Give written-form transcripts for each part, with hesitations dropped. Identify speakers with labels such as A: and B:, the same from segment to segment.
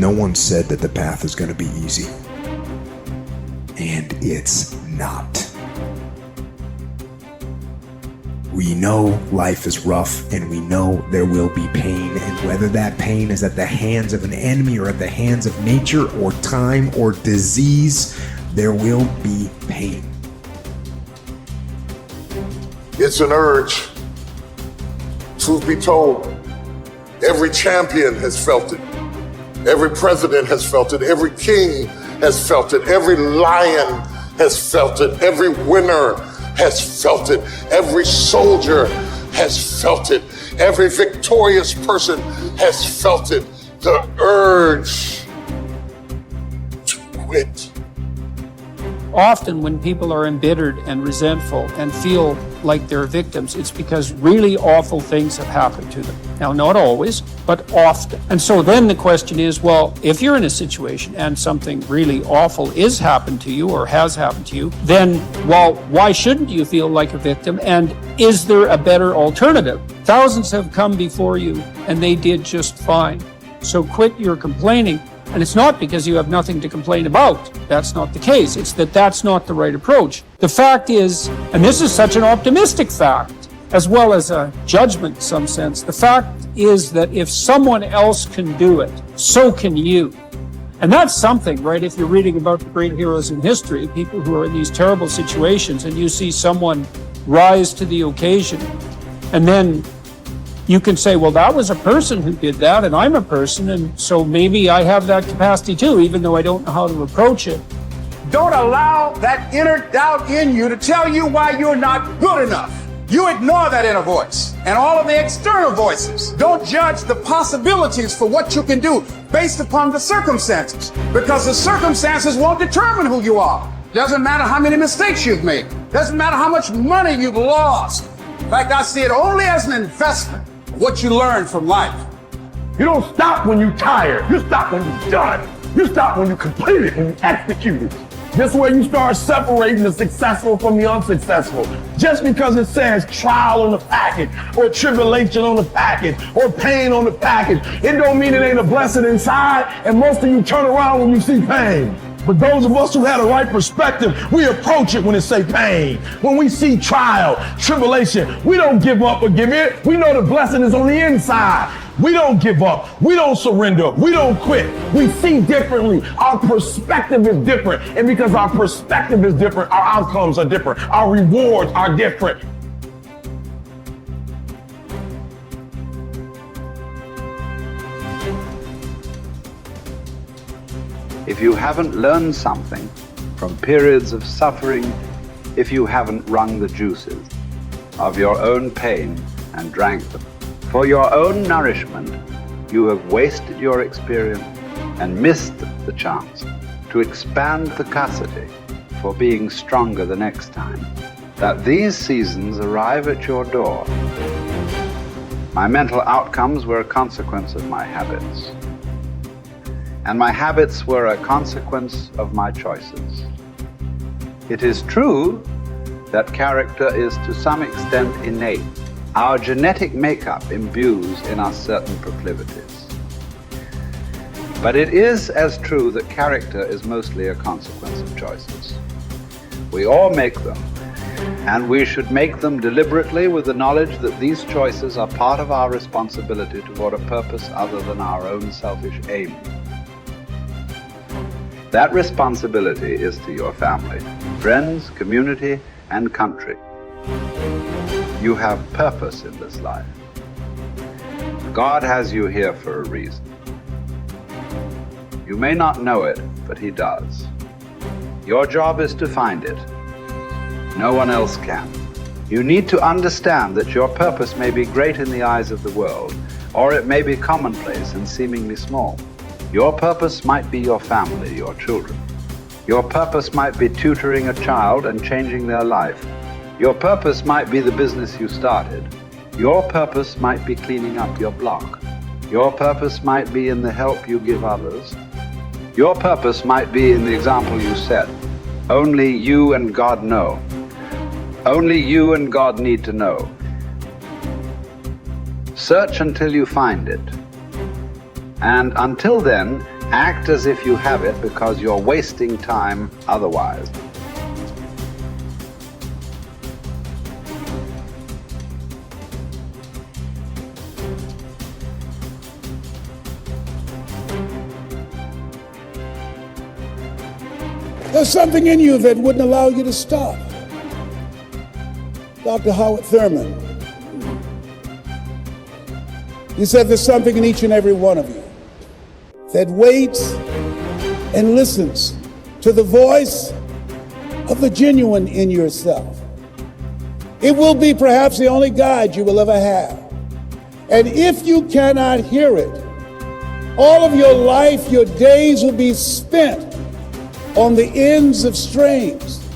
A: No one said that the path is going to be easy. And it's not. We know life is rough, and we know there will be pain, and whether that pain is at the hands of an enemy or at the hands of nature or time or disease, there will be pain.
B: It's an urge. Truth be told, every champion has felt it. Every president has felt it. Every king has felt it. Every lion has felt it. Every winner has felt it. Every soldier has felt it. Every victorious person has felt it. The urge to quit.
C: Often when people are embittered and resentful and feel like they're victims, it's because really awful things have happened to them. Now, not always, but often. And so then the question is, well, if you're in a situation and something really awful is happened to you or has happened to you, then, well, why shouldn't you feel like a victim? And is there a better alternative? Thousands have come before you and they did just fine. So quit your complaining. And it's not because you have nothing to complain about. That's not the case. It's that that's not the right approach. The fact is, and this is such an optimistic fact, as well as a judgment in some sense, the fact is that if someone else can do it, so can you. And that's something, right? If you're reading about the great heroes in history, people who are in these terrible situations, and you see someone rise to the occasion, and then you can say, well, that was a person who did that, and I'm a person, and so maybe I have that capacity too, even though I don't know how to approach it.
D: Don't allow that inner doubt in you to tell you why you're not good enough. You ignore that inner voice and all of the external voices. Don't judge the possibilities for what you can do based upon the circumstances, because the circumstances won't determine who you are. Doesn't matter how many mistakes you've made. Doesn't matter how much money you've lost. In fact, I see it only as an investment. What you learn from life.
E: You don't stop when you're tired. You stop when you're done. You stop when you complete it, when you execute it. This way you start separating the successful from the unsuccessful. Just because it says trial on the package, or tribulation on the package, or pain on the package, it don't mean it ain't a blessing inside, and most of you turn around when you see pain. But those of us who had a right perspective, we approach it when it say pain. When we see trial, tribulation, we don't give up or give in. We know the blessing is on the inside. We don't give up. We don't surrender. We don't quit. We see differently. Our perspective is different. And because our perspective is different, our outcomes are different. Our rewards are different.
F: If you haven't learned something from periods of suffering, if you haven't wrung the juices of your own pain and drank them, for your own nourishment, you have wasted your experience and missed the chance to expand the capacity for being stronger the next time. That these seasons arrive at your door. My mental outcomes were a consequence of my habits. And my habits were a consequence of my choices. It is true that character is to some extent innate. Our genetic makeup imbues in us certain proclivities. But it is as true that character is mostly a consequence of choices. We all make them, and we should make them deliberately with the knowledge that these choices are part of our responsibility toward a purpose other than our own selfish aim. That responsibility is to your family, friends, community, and country. You have purpose in this life. God has you here for a reason. You may not know it, but He does. Your job is to find it. No one else can. You need to understand that your purpose may be great in the eyes of the world, or it may be commonplace and seemingly small. Your purpose might be your family, your children. Your purpose might be tutoring a child and changing their life. Your purpose might be the business you started. Your purpose might be cleaning up your block. Your purpose might be in the help you give others. Your purpose might be in the example you set. Only you and God know. Only you and God need to know. Search until you find it. And until then, Act as if you have it because you're wasting time otherwise.
G: There's something in you that wouldn't allow you to stop. Dr. Howard Thurman, he said there's something in each and every one of you that waits and listens to the voice of the genuine in yourself. It will be perhaps the only guide you will ever have. And if you cannot hear it, all of your life, your days will be spent on the ends of strings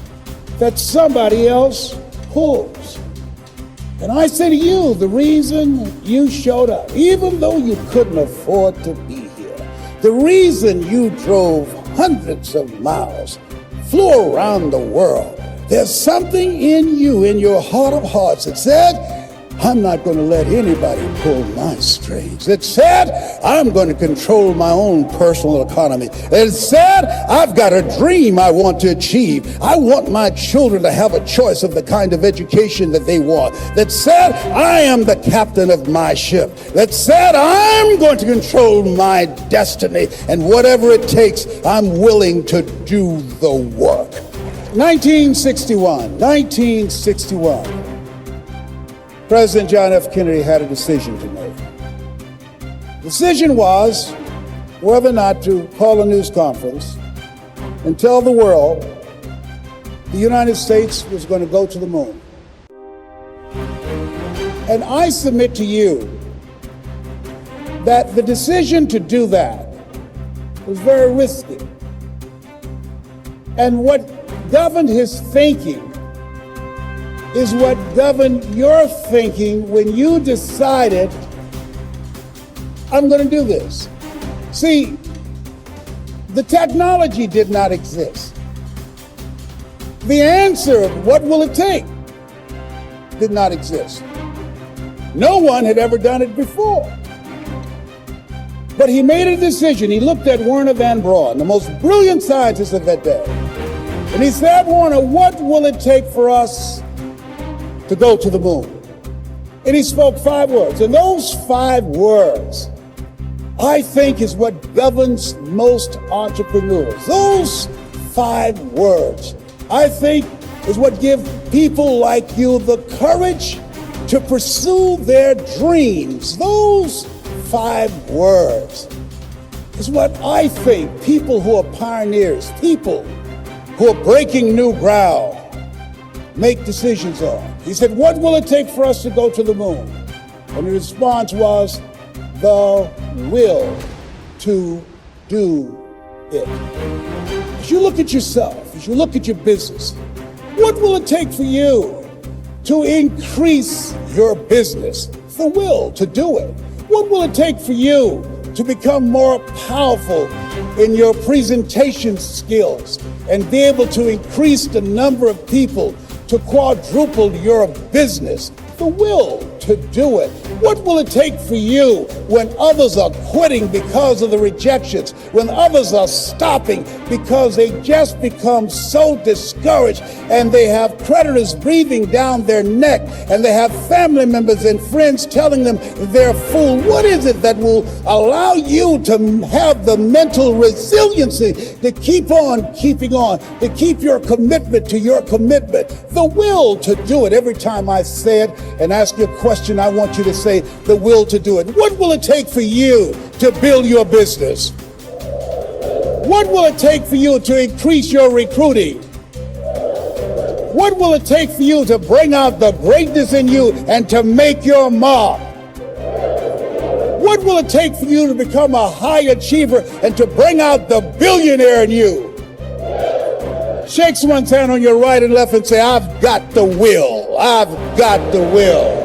G: that somebody else pulls. And I say to you, the reason you showed up, even though you couldn't afford to be here, the reason you drove hundreds of miles, flew around the world, there's something in you, in your heart of hearts, that said, I'm not going to let anybody pull my strings. That said, I'm going to control my own personal economy. That said, I've got a dream I want to achieve. I want my children to have a choice of the kind of education that they want. That said, I am the captain of my ship. That said, I'm going to control my destiny. And whatever it takes, I'm willing to do the work. 1961. President John F. Kennedy had a decision to make. The decision was whether or not to call a news conference and tell the world the United States was going to go to the moon. And I submit to you that the decision to do that was very risky. And what governed his thinking is what governed your thinking when you decided, I'm going to do this. See, the technology did not exist. The answer, what will it take, did not exist. No one had ever done it before. But he made a decision. He looked at Werner von Braun, the most brilliant scientist of that day. And he said, Werner, what will it take for us to go to the moon? And he spoke 5 words. And those 5 words, I think, is what governs most entrepreneurs. Those 5 words, I think, is what give people like you the courage to pursue their dreams. Those 5 words is what I think people who are pioneers, people who are breaking new ground, make decisions on. He said, what will it take for us to go to the moon? And the response was, the will to do it. As you look at yourself, as you look at your business, what will it take for you to increase your business? The will to do it. What will it take for you to become more powerful in your presentation skills and be able to increase the number of people, to quadruple your business? The will to do it. What will it take for you when others are quitting because of the rejections, when others are stopping because they just become so discouraged and they have creditors breathing down their neck and they have family members and friends telling them they're a fool? What is it that will allow you to have the mental resiliency to keep on keeping on, to keep your commitment to your commitment? The will to do it. Every time I say it and ask you a question, I want you to say the will to do it. What will it take for you to build your business? What will it take for you to increase your recruiting? What will it take for you to bring out the greatness in you and to make your mark? What will it take for you to become a high achiever and to bring out the billionaire in you? Shake someone's hand on your right and left and say, I've got the will. I've got the will.